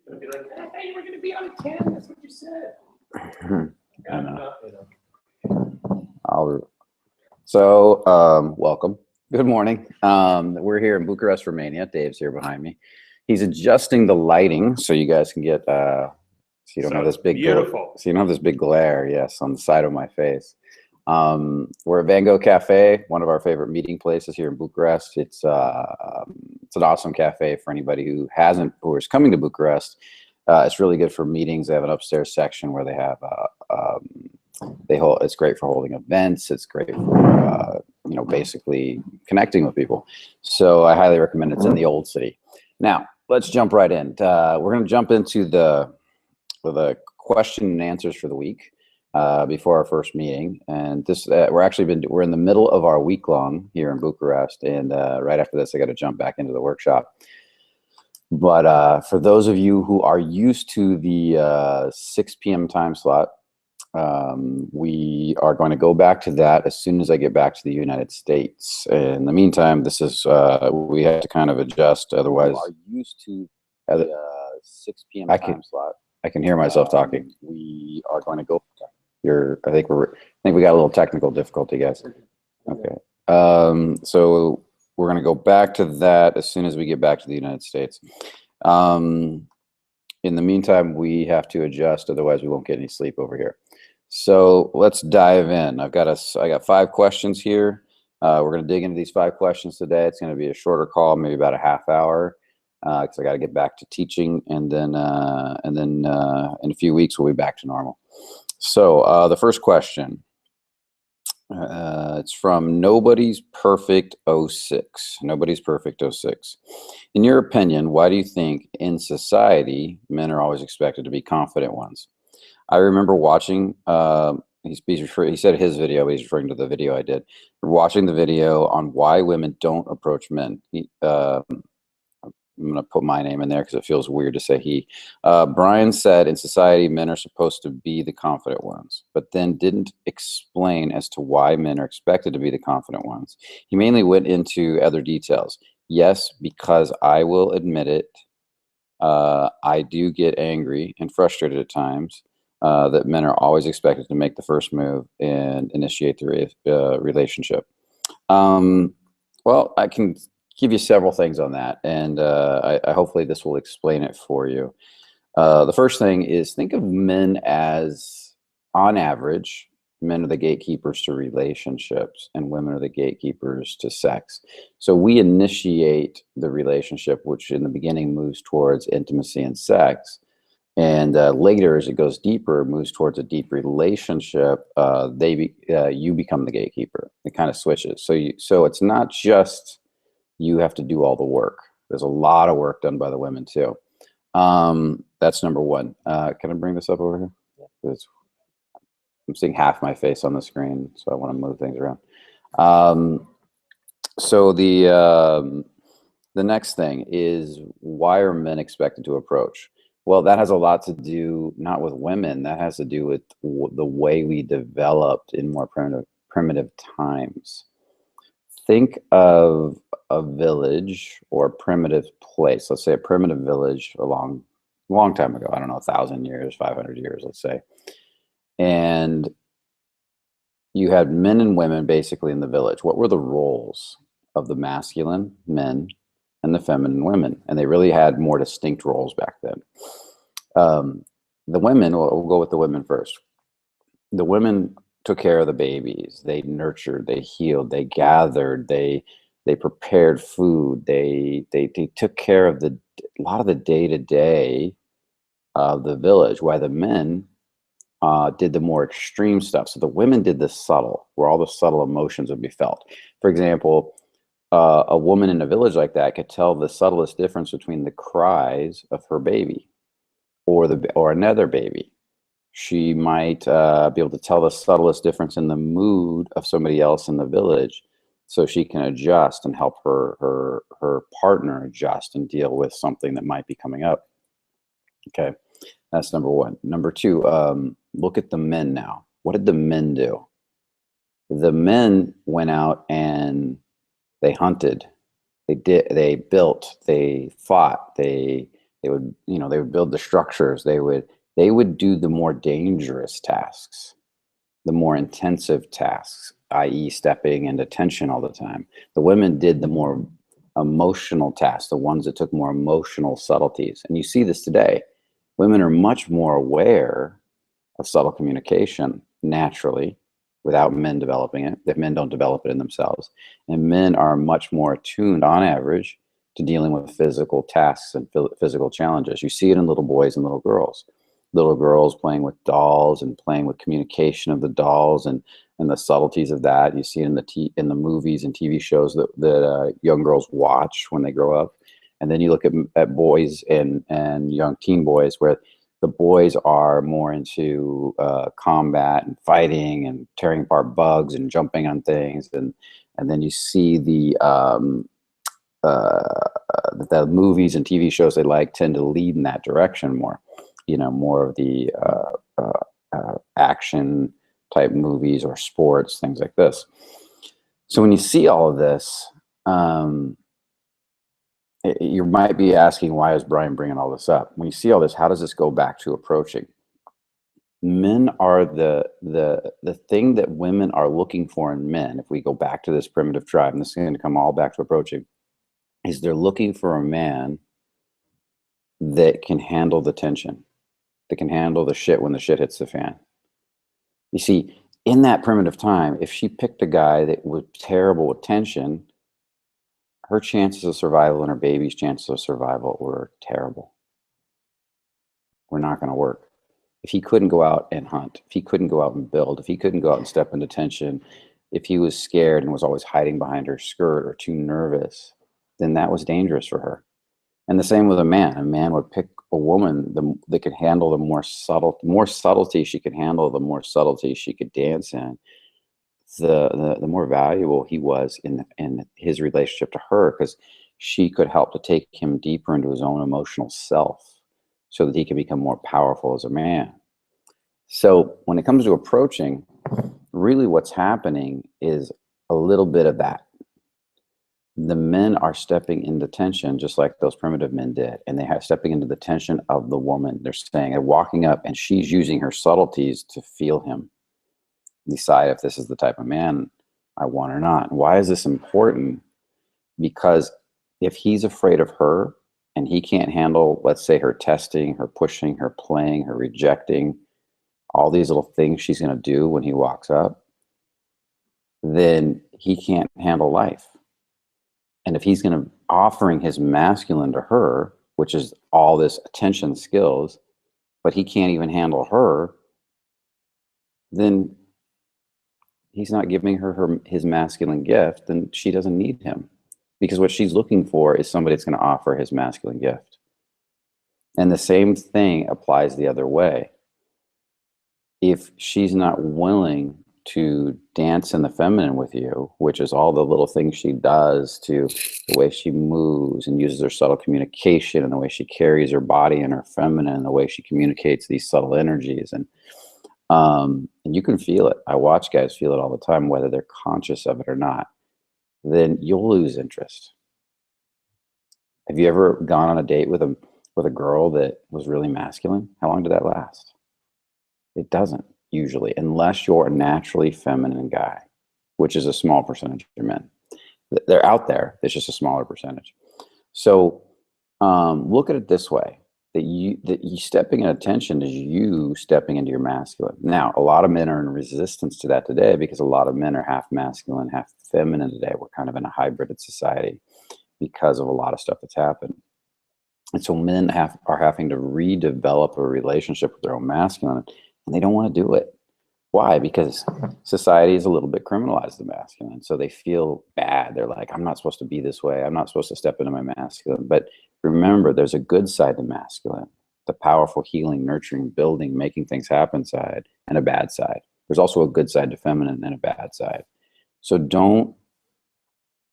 It'll be like, hey, we're gonna be on a 10. That's what you said. I know. Welcome. Good morning. We're here in Bucharest, Romania. Dave's here behind me. He's adjusting the lighting so you guys can get so you don't have this big beautiful. So you don't have this big glare, yes, on the side of my face. We're at Van Gogh Cafe, one of our favorite meeting places here in Bucharest. It's an awesome cafe for anybody who is coming to Bucharest. It's really good for meetings. They have an upstairs section where they have it's great for holding events. It's great for basically connecting with people. So I highly recommend it. It's in the old city. Now let's jump right in. We're going to jump into the question and answers for the week before our first meeting. And this we're in the middle of our week long here in Bucharest. And right after this, I got to jump back into the workshop. But for those of you who are used to the 6 p.m. time slot, we are going to go back to that as soon as I get back to the United States. In the meantime, this is we have to kind of adjust. Otherwise, are used to the 6 p.m. time slot. I can hear myself talking. We are going to go. I think we got a little technical difficulty, guys. Okay. So we're going to go back to that as soon as we get back to the United States. In the meantime, we have to adjust. Otherwise, we won't get any sleep over here. So let's dive in. I got 5 questions here. We're going to dig into these 5 questions today. It's going to be a shorter call, maybe about a half hour, because I got to get back to teaching, and then in a few weeks we'll be back to normal. So the first question, it's from Nobody's Perfect 06. Nobody's Perfect 06. In your opinion, why do you think in society men are always expected to be confident ones? I remember watching, he said his video, but he's referring to the video I did. Watching the video on why women don't approach men. I'm going to put my name in there because it feels weird to say he. Brian said in society, men are supposed to be the confident ones, but then didn't explain as to why men are expected to be the confident ones. He mainly went into other details. Yes, because I will admit it, I do get angry and frustrated at times. That men are always expected to make the first move and initiate the relationship. Well, I can give you several things on that, and I hopefully this will explain it for you. The first thing is, think of men as, on average, men are the gatekeepers to relationships and women are the gatekeepers to sex. So we initiate the relationship, which in the beginning moves towards intimacy and sex. And later, as it goes deeper, moves towards a deep relationship, you become the gatekeeper. It kind of switches. So it's not just you have to do all the work. There's a lot of work done by the women too. That's number one. Can I bring this up over here? I'm seeing half my face on the screen, so I want to move things around. So the next thing is, why are men expected to approach? Well, that has a lot to do, not with women, that has to do with the way we developed in more primitive times. Think of a village or a primitive place. Let's say a primitive village a long time ago. I don't know, 1,000 years, 500 years, let's say. And you had men and women basically in the village. What were the roles of the masculine men and the feminine women? And they really had more distinct roles back then. The women, we'll go with the women first. The women took care of the babies. They nurtured, they healed, they gathered, they prepared food. They took care of a lot of the day-to-day of the village, while the men did the more extreme stuff. So the women did the subtle, where all the subtle emotions would be felt. For example, a woman in a village like that could tell the subtlest difference between the cries of her baby or another baby. She might be able to tell the subtlest difference in the mood of somebody else in the village, so she can adjust and help her partner adjust and deal with something that might be coming up. Okay, that's number one. Number two, look at the men now. What did the men do? The men went out and they hunted, they built, they fought, they They would, you know, they would build the structures. They would do the more dangerous tasks, the more intensive tasks, i.e. stepping into tension all the time. The women did the more emotional tasks, the ones that took more emotional subtleties. And you see this today. Women are much more aware of subtle communication naturally without men developing it, if men don't develop it in themselves. And men are much more attuned on average to dealing with physical tasks and physical challenges. You see it in little boys and little girls. Little girls playing with dolls and playing with communication of the dolls and the subtleties of that. You see it in the movies and TV shows that young girls watch when they grow up. And then you look at boys and young teen boys, where the boys are more into combat and fighting and tearing apart bugs and jumping on things. And then you see the movies and TV shows they like tend to lead in that direction more. You know, more of the action type movies or sports, things like this. So when you see all of this, you might be asking, why is Brian bringing all this up? When you see all this, how does this go back to approaching? Men are the thing that women are looking for in men. If we go back to this primitive tribe, and this is going to come all back to approaching, is they're looking for a man that can handle the tension, that can handle the shit when the shit hits the fan. You see, in that primitive time, if she picked a guy that was terrible with tension, her chances of survival and her baby's chances of survival were terrible. We're not going to work. If he couldn't go out and hunt, if he couldn't go out and build, if he couldn't go out and step into tension, if he was scared and was always hiding behind her skirt or too nervous, then that was dangerous for her. And the same with a man. A man would pick a woman that could handle the more subtlety she could handle, the more subtlety she could dance in, the more valuable he was in his relationship to her, because she could help to take him deeper into his own emotional self so that he can become more powerful as a man. So when it comes to approaching, really what's happening is a little bit of that. The men are stepping into tension just like those primitive men did, and they have stepping into the tension of the woman. They're walking up, and she's using her subtleties to feel him, decide if this is the type of man I want or not. Why is this important? Because if he's afraid of her and he can't handle, let's say, her testing, her pushing, her playing, her rejecting, all these little things she's going to do when he walks up, then he can't handle life. And if he's going to offering his masculine to her, which is all this attention skills, but he can't even handle her, then he's not giving her his masculine gift, then she doesn't need him. Because what she's looking for is somebody that's going to offer his masculine gift. And the same thing applies the other way. If she's not willing to dance in the feminine with you, which is all the little things she does, to the way she moves and uses her subtle communication, and the way she carries her body in her feminine, and the way she communicates these subtle energies, and you can feel it. I watch guys feel it all the time, whether they're conscious of it or not. Then you'll lose interest. Have you ever gone on a date with a girl that was really masculine? How long did that last? It doesn't usually, unless you're a naturally feminine guy, which is a small percentage of men. They're out there. It's just a smaller percentage. So look at it this way: that you stepping in attention is you stepping into your masculine. Now, a lot of men are in resistance to that today, because a lot of men are half masculine, half feminine today. We're kind of in a hybrided society because of a lot of stuff that's happened. And so men are having to redevelop a relationship with their own masculine, and they don't want to do it. Why? Because society is a little bit criminalized the masculine. So they feel bad. They're like, I'm not supposed to be this way. I'm not supposed to step into my masculine. But remember, there's a good side to masculine, the powerful, healing, nurturing, building, making things happen side, and a bad side. There's also a good side to feminine and a bad side. So don't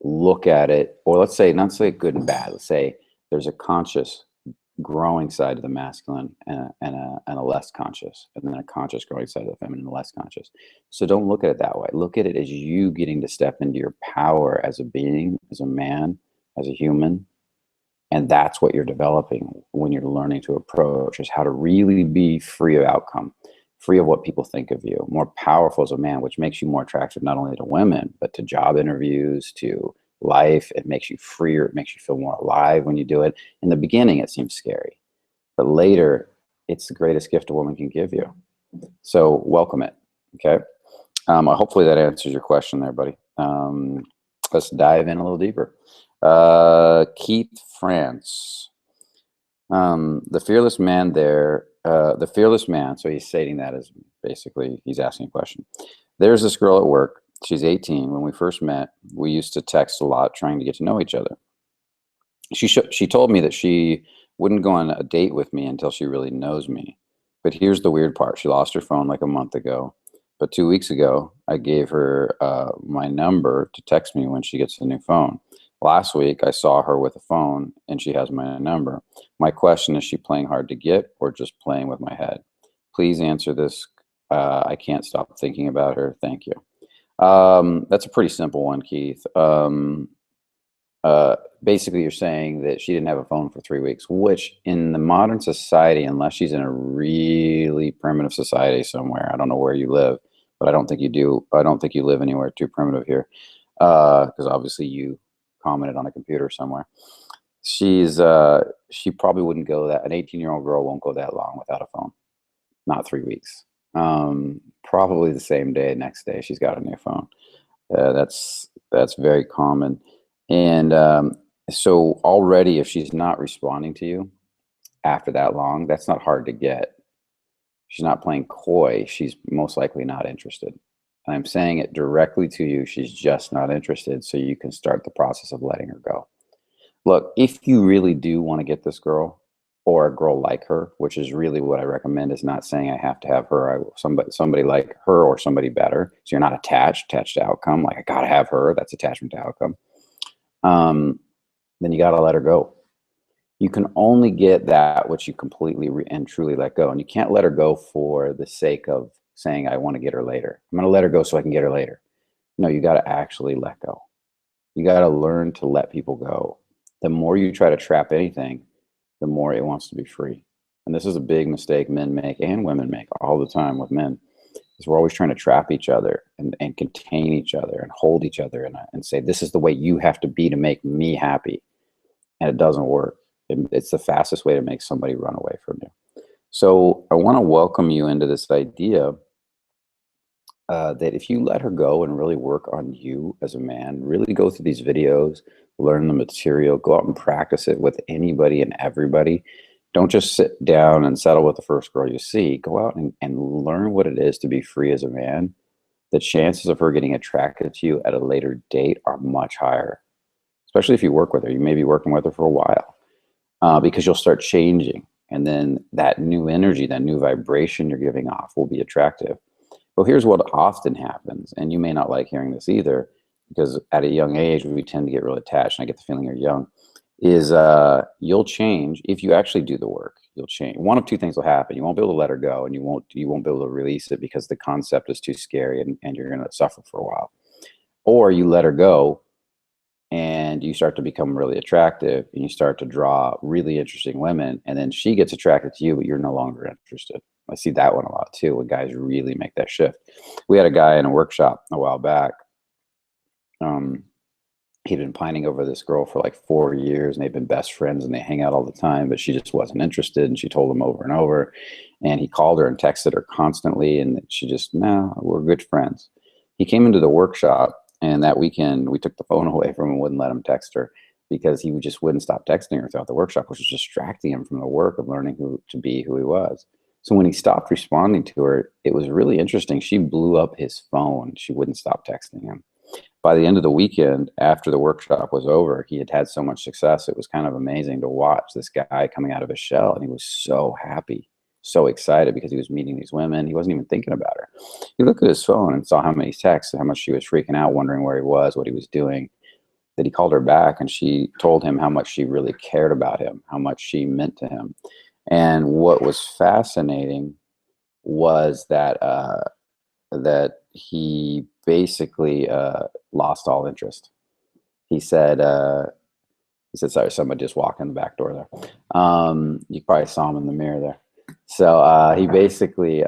look at it, or let's say, not say good and bad. Let's say there's a conscious growing side of the masculine and a less conscious, and then a conscious growing side of the feminine and less conscious. So don't look at it that way. Look at it as you getting to step into your power as a being, as a man, as a human, And that's what you're developing when you're learning to approach, is how to really be free of outcome, free of what people think of you, more powerful as a man, which makes you more attractive not only to women, but to job interviews, to life. It makes you freer. It makes you feel more alive when you do it. In the beginning, it seems scary, but later, it's the greatest gift a woman can give you. So welcome it. Okay. Hopefully that answers your question there, buddy. Let's dive in a little deeper. Keith France, the fearless man there, the fearless man. So he's stating that as basically he's asking a question. There's this girl at work. She's 18. When we first met, we used to text a lot trying to get to know each other. She told me that she wouldn't go on a date with me until she really knows me. But here's the weird part. She lost her phone like a month ago. But 2 weeks ago, I gave her my number to text me when she gets a new phone. Last week, I saw her with a phone, and she has my number. My question, is she playing hard to get or just playing with my head? Please answer this. I can't stop thinking about her. Thank you. That's a pretty simple one, Keith. Basically, you're saying that she didn't have a phone for 3 weeks, which in the modern society, unless she's in a really primitive society somewhere, I don't know where you live, but I don't think you do. I don't think you live anywhere too primitive here, because obviously you commented on a computer somewhere. She probably wouldn't go that, an 18-year-old girl won't go that long without a phone, not 3 weeks. Probably the same day, next day, she's got a new phone. That's very common. And so already, if she's not responding to you after that long, that's not hard to get. She's not playing coy. She's most likely not interested. And I'm saying it directly to you. She's just not interested. So you can start the process of letting her go. Look, if you really do want to get this girl or a girl like her, which is really what I recommend, is not saying I have to have her, somebody like her or somebody better. So you're not attached to outcome. Like, I got to have her. That's attachment to outcome. Then you got to let her go. You can only get that which you completely and truly let go. And you can't let her go for the sake of saying, I want to get her later. I'm going to let her go so I can get her later. No, you got to actually let go. You got to learn to let people go. The more you try to trap anything, the more it wants to be free. And this is a big mistake men make and women make all the time with men. Is we're always trying to trap each other and contain each other and hold each other and say, this is the way you have to be to make me happy. And it doesn't work. It's the fastest way to make somebody run away from you. So I want to welcome you into this idea that if you let her go and really work on you as a man, really go through these videos, learn the material, go out and practice it with anybody and everybody. Don't just sit down and settle with the first girl you see. Go out and learn what it is to be free as a man. The chances of her getting attracted to you at a later date are much higher, especially if you work with her. You may be working with her for a while because you'll start changing. And then that new energy, that new vibration you're giving off will be attractive. Well, here's what often happens, and you may not like hearing this either, because at a young age, we tend to get really attached, and I get the feeling you're young, is you'll change if you actually do the work. You'll change. One of two things will happen. You won't be able to let her go, and you won't be able to release it because the concept is too scary, and you're going to suffer for a while. Or you let her go, and you start to become really attractive, and you start to draw really interesting women, and then she gets attracted to you, but you're no longer interested. I see that one a lot too, when guys really make that shift. We had a guy in a workshop a while back. He'd been pining over this girl for like 4 years, and they've been best friends, and they hang out all the time, but she just wasn't interested, and she told him over and over. And he called her and texted her constantly, and she just, no, we're good friends. He came into the workshop, and that weekend we took the phone away from him and wouldn't let him text her because he just wouldn't stop texting her throughout the workshop, which was distracting him from the work of learning to be who he was. So when he stopped responding to her, it was really interesting. She blew up his phone. She wouldn't stop texting him. By the end of the weekend, after the workshop was over, he had had so much success. It was kind of amazing to watch this guy coming out of his shell. And he was so happy, so excited because he was meeting these women. He wasn't even thinking about her. He looked at his phone and saw how many texts and how much she was freaking out, wondering where he was, what he was doing. That he called her back, and she told him how much she really cared about him, how much she meant to him. And what was fascinating was that that he basically lost all interest. He said He said, sorry, somebody just walked in the back door there. You probably saw him in the mirror there. So he basically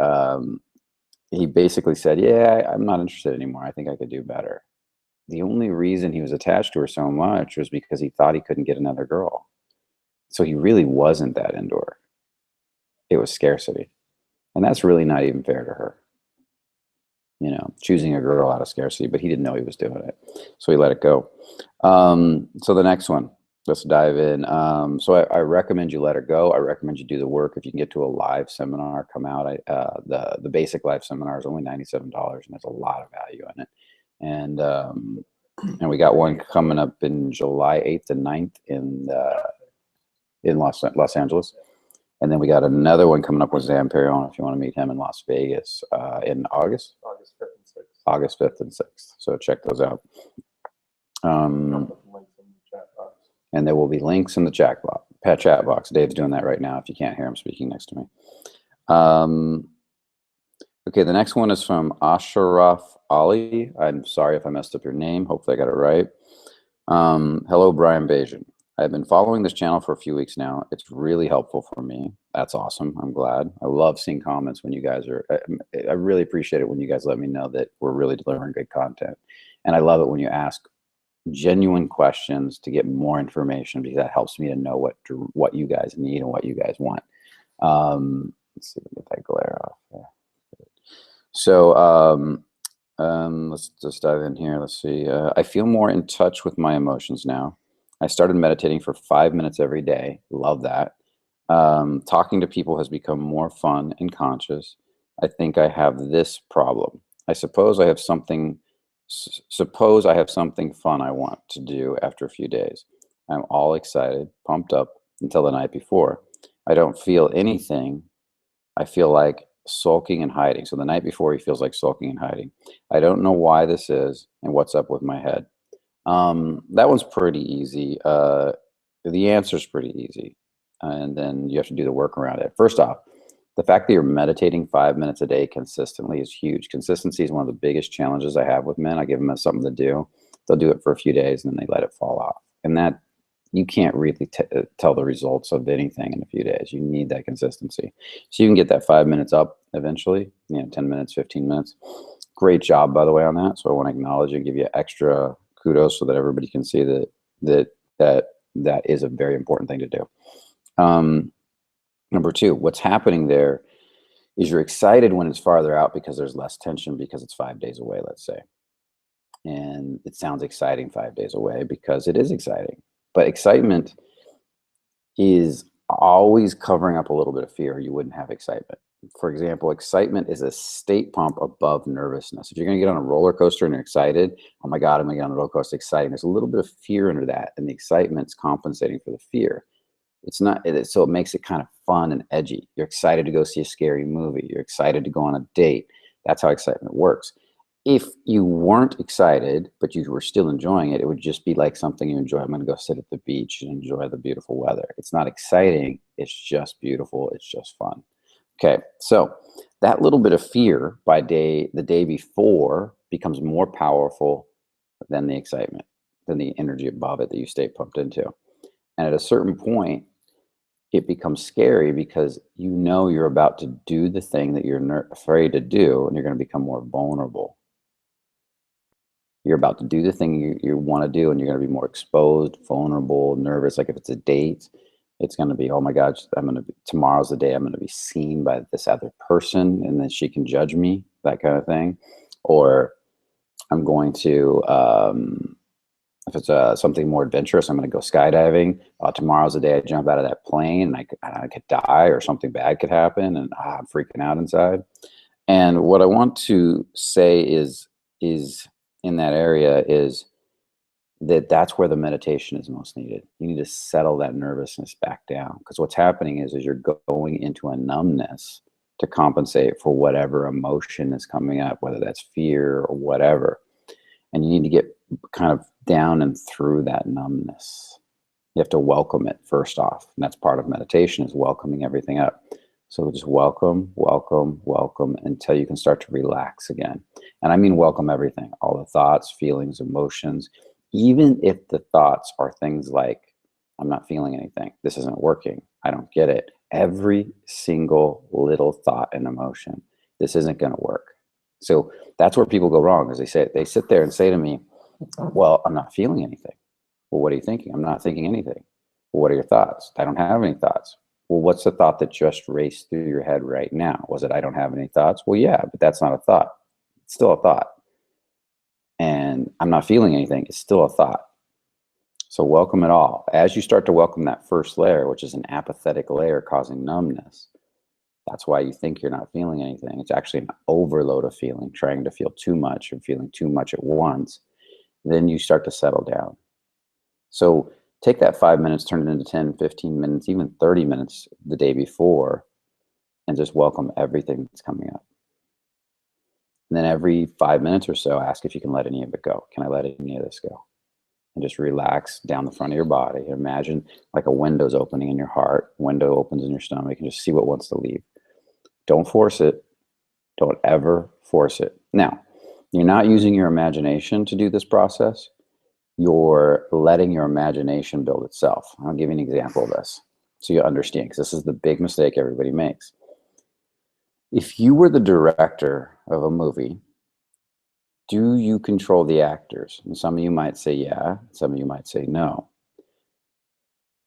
said, yeah, I'm not interested anymore. I think I could do better. The only reason he was attached to her so much was because he thought he couldn't get another girl. So he really wasn't that into her. It was scarcity. And that's really not even fair to her. You know, choosing a girl out of scarcity, but he didn't know he was doing it. So he let it go. So the next one, let's dive in. So I recommend you let her go. I recommend you do the work. If you can get to a live seminar, come out. The basic live seminar is only $97, and there's a lot of value in it. And we got one coming up in July 8th and 9th in Los Angeles. And then we got another one coming up with Zan Perrion, if you want to meet him, in Las Vegas in August. August 5th and 6th. August 5th and 6th. So check those out. And there will be links in the chat box. Dave's doing that right now if you can't hear him speaking next to me. Okay, the next one is from Ashraf Ali. I'm sorry if I messed up your name. Hopefully I got it right. Hello, Brian Bajan. I've been following this channel for a few weeks now. It's really helpful for me. That's awesome. I'm glad. I love seeing comments when you guys are, I really appreciate it when you guys let me know that we're really delivering good content. And I love it when you ask genuine questions to get more information, because that helps me to know what you guys need and what you guys want. Let's see if we get that glare off there. So let's just dive in here. Let's see. I feel more in touch with my emotions now. I started meditating for 5 minutes every day. Love that. Talking to people has become more fun and conscious. I think I have this problem. I suppose I have something fun I want to do after a few days. I'm all excited, pumped up until the night before. I don't feel anything. I feel like sulking and hiding. So the night before, he feels like sulking and hiding. I don't know why this is and what's up with my head. That one's pretty easy. The answer's pretty easy. And then you have to do the work around it. First off, the fact that you're meditating 5 minutes a day consistently is huge. Consistency is one of the biggest challenges I have with men. I give them something to do. They'll do it for a few days and then they let it fall off. And that, you can't really tell the results of anything in a few days. You need that consistency. So you can get that 5 minutes up eventually, 10 minutes, 15 minutes. Great job, by the way, on that. So I want to acknowledge and give you extra kudos so that everybody can see that is a very important thing to do. Number two, what's happening there is you're excited when it's farther out because there's less tension because it's 5 days away, let's say. And it sounds exciting 5 days away because it is exciting. But excitement is always covering up a little bit of fear. You wouldn't have excitement. For example, excitement is a state pump above nervousness. If you're going to get on a roller coaster and you're excited, oh my God, I'm going to get on a roller coaster, exciting. There's a little bit of fear under that, and the excitement's compensating for the fear. It's not, so it makes it kind of fun and edgy. You're excited to go see a scary movie. You're excited to go on a date. That's how excitement works. If you weren't excited, but you were still enjoying it, it would just be like something you enjoy. I'm going to go sit at the beach and enjoy the beautiful weather. It's not exciting. It's just beautiful. It's just fun. Okay, so that little bit of fear by the day before becomes more powerful than the excitement, than the energy above it that you stay pumped into. And at a certain point, it becomes scary because you know you're about to do the thing that you're afraid to do, and you're going to become more vulnerable. You're about to do the thing you want to do, and you're going to be more exposed, vulnerable, nervous. Like if it's a date, it's going to be, oh my God, tomorrow's the day I'm going to be seen by this other person, and then she can judge me, that kind of thing. Or I'm going to, if it's something more adventurous, I'm going to go skydiving. Tomorrow's the day I jump out of that plane, and I could die, or something bad could happen, and I'm freaking out inside. And what I want to say is in that area is that's where the meditation is most needed. You need to settle that nervousness back down, because what's happening is you're going into a numbness to compensate for whatever emotion is coming up, whether that's fear or whatever. And you need to get kind of down and through that numbness. You have to welcome it first off. And that's part of meditation, is welcoming everything up. So just welcome, welcome, welcome until you can start to relax again. And I mean welcome everything, all the thoughts, feelings, emotions, even if the thoughts are things like, I'm not feeling anything. This isn't working. I don't get it. Every single little thought and emotion, this isn't going to work. So that's where people go wrong, is they sit there and say to me, well, I'm not feeling anything. Well, what are you thinking? I'm not thinking anything. Well, what are your thoughts? I don't have any thoughts. Well, what's the thought that just raced through your head right now? Was it, I don't have any thoughts? Well, yeah, but that's not a thought. It's still a thought. And I'm not feeling anything. It's still a thought. So welcome it all. As you start to welcome that first layer, which is an apathetic layer causing numbness, that's why you think you're not feeling anything. It's actually an overload of feeling, trying to feel too much or feeling too much at once. Then you start to settle down. So take that 5 minutes, turn it into 10, 15 minutes, even 30 minutes the day before, and just welcome everything that's coming up. And then every 5 minutes or so, ask if you can let any of it go. Can I let any of this go? And just relax down the front of your body. Imagine like a window's opening in your heart, window opens in your stomach, and just see what wants to leave. Don't force it. Don't ever force it. Now, you're not using your imagination to do this process. You're letting your imagination build itself. I'll give you an example of this so you understand, because this is the big mistake everybody makes. If you were the director of a movie, do you control the actors? And some of you might say yeah, some of you might say no.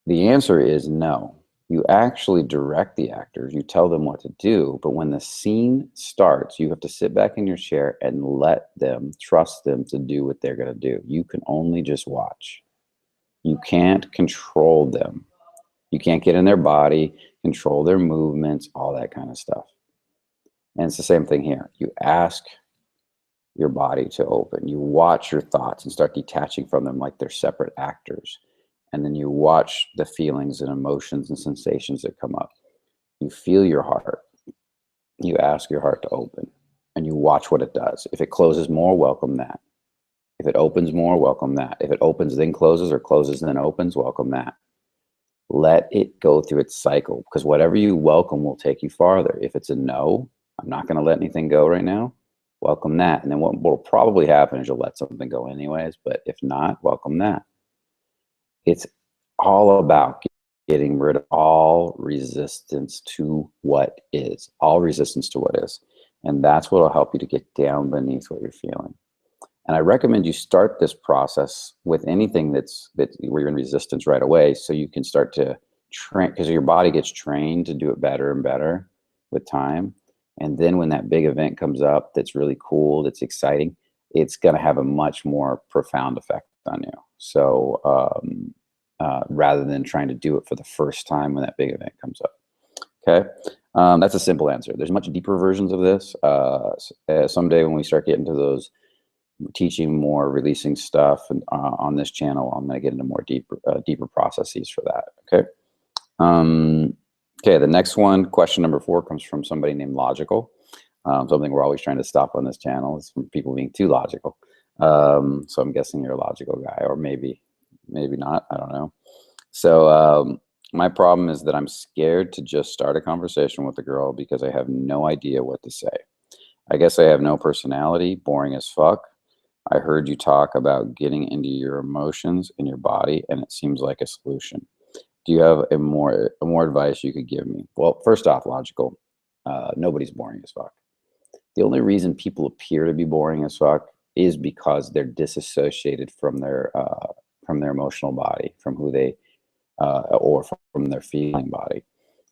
The answer is no. You actually direct the actors, you tell them what to do, but when the scene starts, you have to sit back in your chair and let them, trust them to do what they're going to do. You can only just watch. You can't control them. You can't get in their body, control their movements, all that kind of stuff. And it's the same thing here. You ask your body to open. You watch your thoughts and start detaching from them like they're separate actors. And then you watch the feelings and emotions and sensations that come up. You feel your heart. You ask your heart to open, and you watch what it does. If it closes more, welcome that. If it opens more, welcome that. If it opens then closes, or closes then opens, welcome that. Let it go through its cycle, because whatever you welcome will take you farther. If it's a no, I'm not going to let anything go right now, welcome that. And then what will probably happen is you'll let something go anyways, but if not, welcome that. It's all about getting rid of all resistance to what is, all resistance to what is. And that's what will help you to get down beneath what you're feeling. And I recommend you start this process with anything where you're in resistance right away, so you can start to train, because your body gets trained to do it better and better with time. And then when that big event comes up that's really cool, that's exciting, it's going to have a much more profound effect on you. So rather than trying to do it for the first time when that big event comes up. Okay, that's a simple answer. There's much deeper versions of this. Someday when we start getting to those teaching more, releasing stuff and, on this channel, I'm going to get into more deeper processes for that. Okay. Okay, the next one, question number 4, comes from somebody named Logical. Something we're always trying to stop on this channel is from people being too logical. So I'm guessing you're a logical guy, or maybe not, I don't know. So my problem is that I'm scared to just start a conversation with a girl because I have no idea what to say. I guess I have no personality, boring as fuck. I heard you talk about getting into your emotions in your body, and it seems like a solution. Do you have a more advice you could give me? Well, first off, Logical, nobody's boring as fuck. The only reason people appear to be boring as fuck is because they're disassociated from their emotional body, from who they or from their feeling body,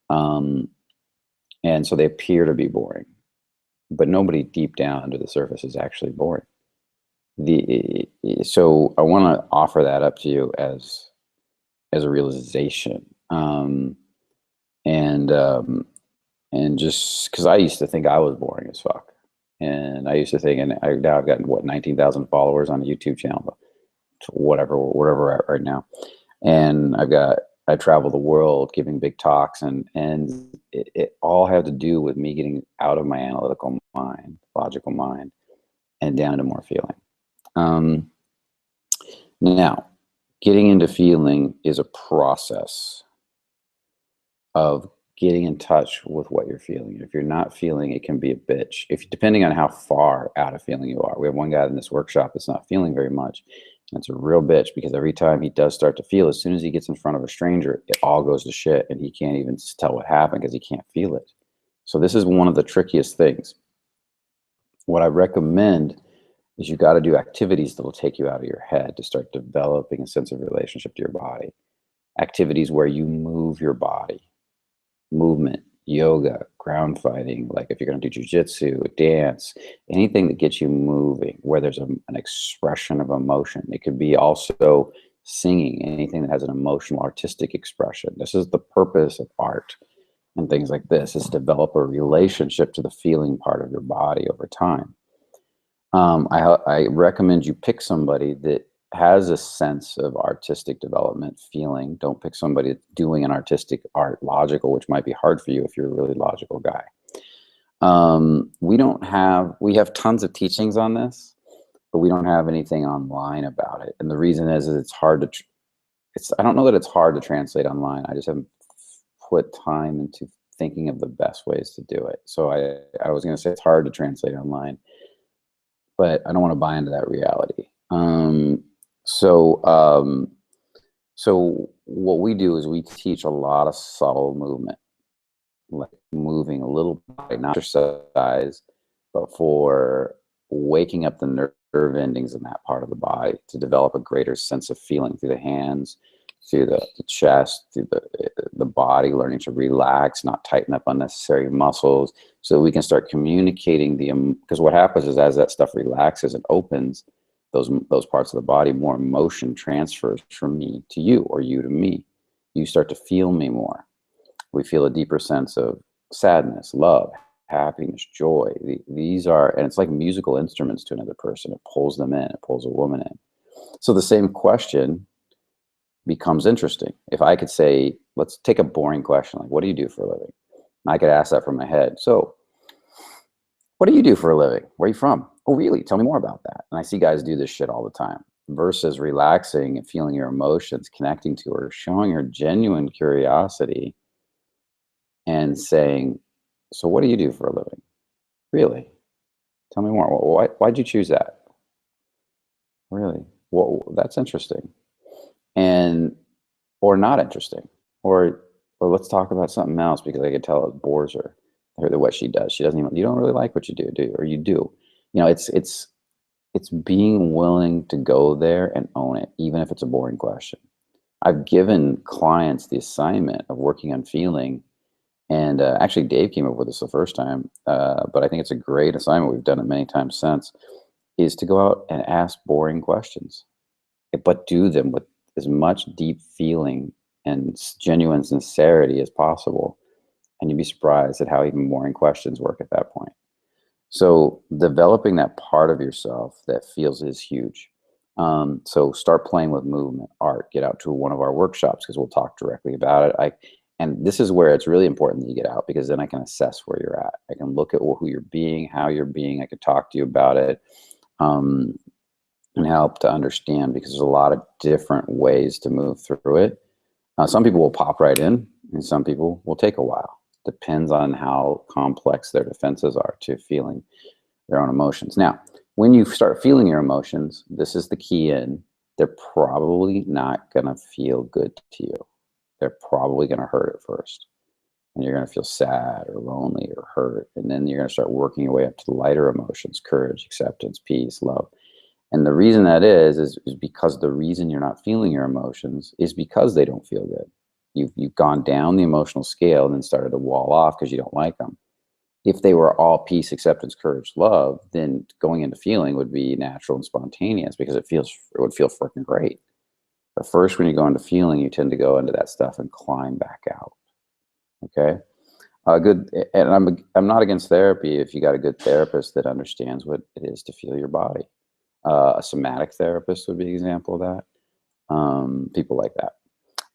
and so they appear to be boring, but nobody deep down under the surface is actually boring. So I want to offer that up to you as a realization, and just because I used to think I was boring as fuck, and I used to think, and now I've got what, 19,000 followers on a YouTube channel, whatever we're at right now, and I travel the world giving big talks, and it all had to do with me getting out of my analytical mind, logical mind, and down to more feeling. Now, getting into feeling is a process of getting in touch with what you're feeling. If you're not feeling, it can be a bitch. Depending on how far out of feeling you are. We have one guy in this workshop that's not feeling very much, It's a real bitch because every time he does start to feel, as soon as he gets in front of a stranger, it all goes to shit and he can't even tell what happened because he can't feel it. So this is one of the trickiest things. What I recommend is you got to do activities that will take you out of your head to start developing a sense of relationship to your body. Activities where you move your body, movement, yoga, ground fighting, like if you're going to do jujitsu, dance, anything that gets you moving, where there's an expression of emotion. It could be also singing, anything that has an emotional, artistic expression. This is the purpose of art and things like this, is develop a relationship to the feeling part of your body over time. I recommend you pick somebody that has a sense of artistic development, feeling. Don't pick somebody that's doing an artistic art logical, which might be hard for you if you're a really logical guy. We have tons of teachings on this, but we don't have anything online about it. And the reason is it's hard to, I don't know that it's hard to translate online. I just haven't put time into thinking of the best ways to do it. So I was going to say it's hard to translate online, but I don't want to buy into that reality. So what we do is we teach a lot of subtle movement, like moving a little body, not exercise, but for waking up the nerve endings in that part of the body to develop a greater sense of feeling through the hands, through the chest, through the body, learning to relax, not tighten up unnecessary muscles, so we can start communicating because what happens is as that stuff relaxes and opens, those parts of the body, more emotion transfers from me to you or you to me. You start to feel me more. We feel a deeper sense of sadness, love, happiness, joy. These are, and it's like musical instruments to another person. It pulls them in, it pulls a woman in. So the same question becomes interesting. If I could say, let's take a boring question, like, what do you do for a living? And I could ask that from my head. So, what do you do for a living? Where are you from? Oh, really? Tell me more about that. And I see guys do this shit all the time, versus relaxing and feeling your emotions, connecting to her, showing her genuine curiosity and saying, so what do you do for a living? Really? Tell me more. Why'd you choose that? Really? Well, that's interesting. And, or not interesting. Or let's talk about something else because I could tell it bores her what she does. She doesn't even, you don't really like what you do, do you? Or you do. You know, it's being willing to go there and own it, even if it's a boring question. I've given clients the assignment of working on feeling, and actually Dave came up with this the first time, but I think it's a great assignment. We've done it many times since, is to go out and ask boring questions, but do them with as much deep feeling and genuine sincerity as possible. And you'd be surprised at how even boring questions work at that point. So developing that part of yourself that feels is huge. So start playing with movement, art, get out to one of our workshops because we'll talk directly about it. And this is where it's really important that you get out, because then I can assess where you're at. I can look at who you're being, how you're being. I could talk to you about it and help to understand, because there's a lot of different ways to move through it. Some people will pop right in and some people will take a while. Depends on how complex their defenses are to feeling their own emotions. Now, when you start feeling your emotions, this is the key in, they're probably not going to feel good to you. They're probably going to hurt at first. And you're going to feel sad or lonely or hurt. And then you're going to start working your way up to the lighter emotions, courage, acceptance, peace, love. And the reason that is because the reason you're not feeling your emotions is because they don't feel good. You've gone down the emotional scale and then started to wall off because you don't like them. If they were all peace, acceptance, courage, love, then going into feeling would be natural and spontaneous because it would feel freaking great. But first, when you go into feeling, you tend to go into that stuff and climb back out. Okay, good. And I'm not against therapy if you got a good therapist that understands what it is to feel your body. A somatic therapist would be an example of that. People like that.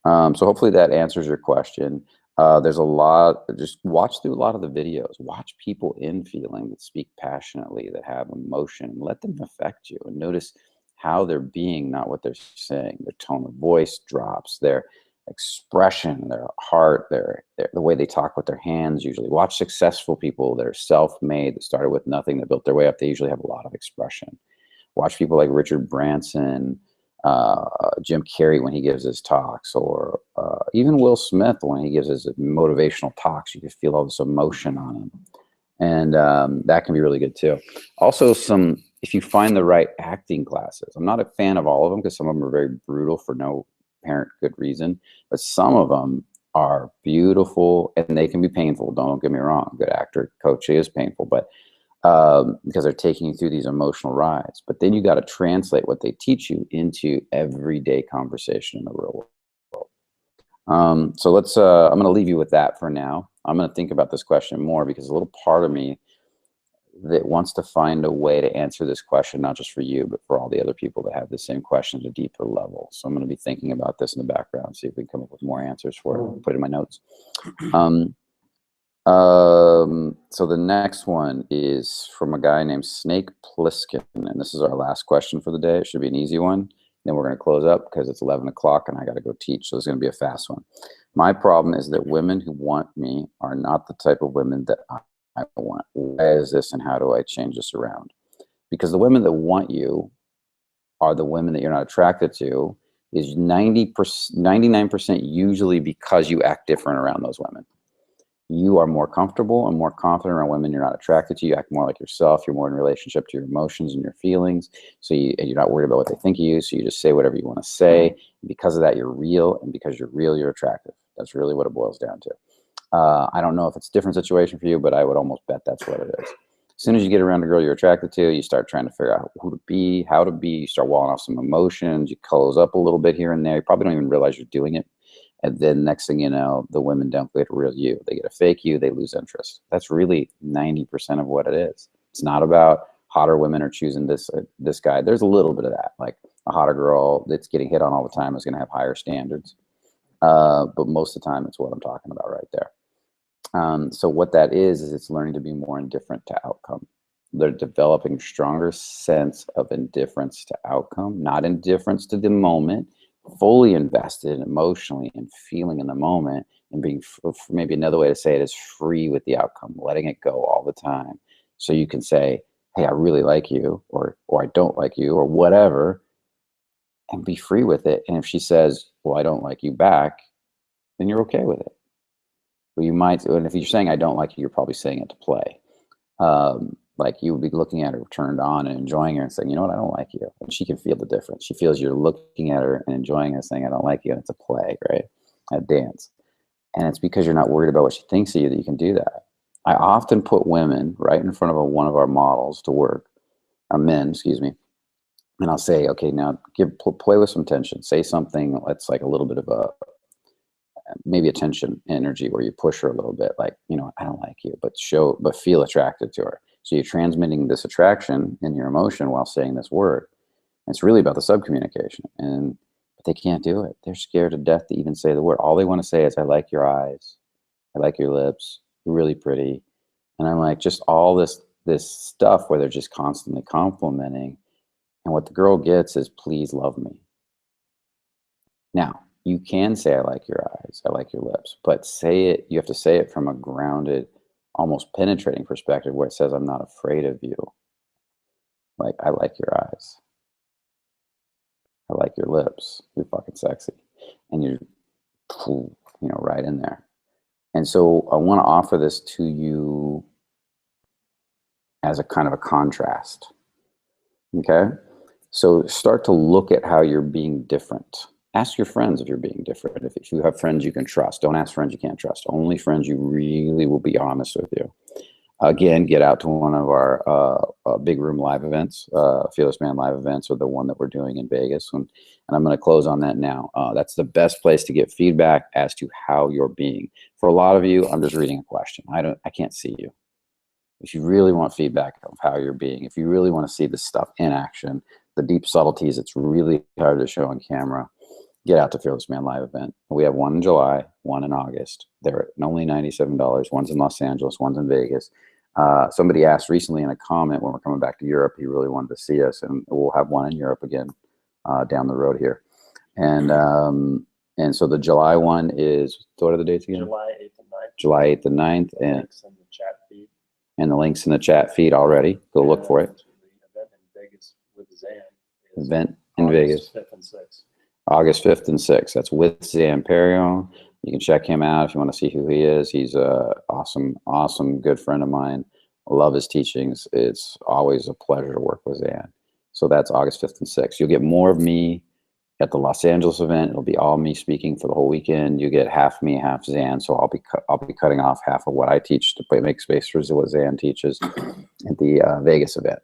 So hopefully that answers your question. There's a lot, just watch through a lot of the videos, watch people in feeling that speak passionately, that have emotion, let them affect you and notice how they're being, not what they're saying. Their tone of voice drops, their expression, their heart, the way they talk with their hands. Usually watch successful people that are self-made, that started with nothing, that built their way up. They usually have a lot of expression. Watch people like Richard Branson, Jim Carrey when he gives his talks, or even Will Smith when he gives his motivational talks. You can feel all this emotion on him. And that can be really good too. Also, if you find the right acting classes. I'm not a fan of all of them because some of them are very brutal for no apparent good reason, but some of them are beautiful and they can be painful. Don't get me wrong. Good actor coach is painful, but because they're taking you through these emotional rides. But then you got to translate what they teach you into everyday conversation in the real world. So I'm going to leave you with that for now. I'm going to think about this question more because a little part of me that wants to find a way to answer this question, not just for you, but for all the other people that have the same question at a deeper level. So I'm going to be thinking about this in the background, see if we can come up with more answers for it, put it in my notes. So the next one is from a guy named Snake Pliskin, and this is our last question for the day. It should be an easy one. Then we're going to close up because it's 11 o'clock and I got to go teach. So it's going to be a fast one. My problem is that women who want me are not the type of women that I want. Why is this and how do I change this around? Because the women that want you are the women that you're not attracted to is 99% usually because you act different around those women. You are more comfortable and more confident around women you're not attracted to. You act more like yourself. You're more in relationship to your emotions and your feelings. So you're not worried about what they think of you. So you just say whatever you want to say. And because of that, you're real. And because you're real, you're attractive. That's really what it boils down to. I don't know if it's a different situation for you, but I would almost bet that's what it is. As soon as you get around a girl you're attracted to, you start trying to figure out who to be, how to be. You start walling off some emotions. You close up a little bit here and there. You probably don't even realize you're doing it. And then next thing you know, the women don't get a real you. They get a fake you. They lose interest. That's really 90% of what it is. It's not about hotter women or choosing this guy. There's a little bit of that. Like a hotter girl that's getting hit on all the time is going to have higher standards. But most of the time, it's what I'm talking about right there. So what that is it's learning to be more indifferent to outcome. They're developing stronger sense of indifference to outcome, not indifference to the moment, fully invested emotionally and feeling in the moment, and being, maybe another way to say it is free with the outcome, letting it go all the time. So you can say, hey, I really like you, or I don't like you, or whatever, and be free with it. And if she says, well, I don't like you back, then you're okay with it. But you might, and if you're saying I don't like you, you're probably saying it to play. Like you would be looking at her turned on and enjoying her and saying, you know what, I don't like you. And she can feel the difference. She feels you're looking at her and enjoying her saying, I don't like you. And it's a play, right? A dance. And it's because you're not worried about what she thinks of you that you can do that. I often put women right in front of one of our models to work, or men, excuse me. And I'll say, okay, now play with some tension. Say something that's like a little bit of maybe a tension energy where you push her a little bit, like, you know, I don't like you, but feel attracted to her. So you're transmitting this attraction in your emotion while saying this word. And it's really about the subcommunication. But they can't do it. They're scared to death to even say the word. All they want to say is, I like your eyes. I like your lips. You're really pretty. And I'm like, just all this stuff where they're just constantly complimenting. And what the girl gets is, please love me. Now, you can say, I like your eyes, I like your lips, but you have to say it from a grounded, almost penetrating perspective where it says, I'm not afraid of you. Like, I like your eyes. I like your lips. You're fucking sexy. And you're, right in there. And so I want to offer this to you as a kind of a contrast. Okay? So start to look at how you're being different. Ask your friends if you're being different. If you have friends you can trust, don't ask friends you can't trust. Only friends you really will be honest with you. Again, get out to one of our big room live events, Fearless Man live events, or the one that we're doing in Vegas. And I'm going to close on that now. That's the best place to get feedback as to how you're being. For a lot of you, I'm just reading a question. I can't see you. If you really want feedback of how you're being, if you really want to see this stuff in action, the deep subtleties, it's really hard to show on camera. Get out to Fearless Man live event. We have one in July, one in August. They're only $97. One's in Los Angeles, one's in Vegas. Somebody asked recently in a comment when we're coming back to Europe, he really wanted to see us, and we'll have one in Europe again down the road here. And so the July one is, what are the dates again? July 8th and 9th. July 8th and 9th. And links in the chat feed. And the link's in the chat feed already. Go look for it. The event in Vegas with Zan. Event in Vegas. 5th and 6th. August 5th and 6th. That's with Zan Perrion. You can check him out if you want to see who he is. He's a awesome, good friend of mine. I love his teachings. It's always a pleasure to work with Zan. So that's August 5th and 6th. You'll get more of me at the Los Angeles event. It'll be all me speaking for the whole weekend. You get half me, half Zan. So I'll be cutting off half of what I teach to make space for what Zan teaches at the Vegas event.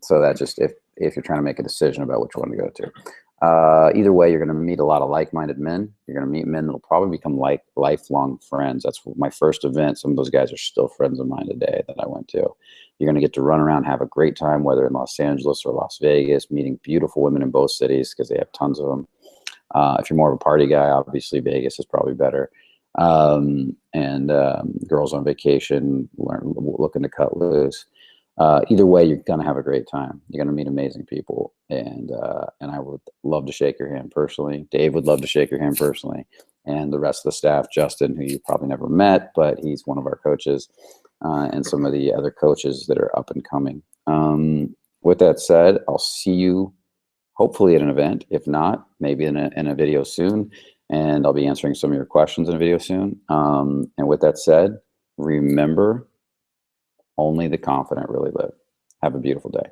So that's just if you're trying to make a decision about which one to go to. Either way, you're going to meet a lot of like-minded men. You're going to meet men that'll probably become lifelong friends. That's my first event. Some of those guys are still friends of mine today that I went to. You're going to get to run around, have a great time, whether in Los Angeles or Las Vegas, meeting beautiful women in both cities because they have tons of them. If you're more of a party guy, obviously Vegas is probably better. Girls on vacation, looking to cut loose. Either way, you're going to have a great time. You're going to meet amazing people. And I would love to shake your hand personally. Dave would love to shake your hand personally. And the rest of the staff, Justin, who you probably never met, but he's one of our coaches, and some of the other coaches that are up and coming. With that said, I'll see you hopefully at an event. If not, maybe in a video soon. And I'll be answering some of your questions in a video soon. And with that said, remember, only the confident really live. Have a beautiful day.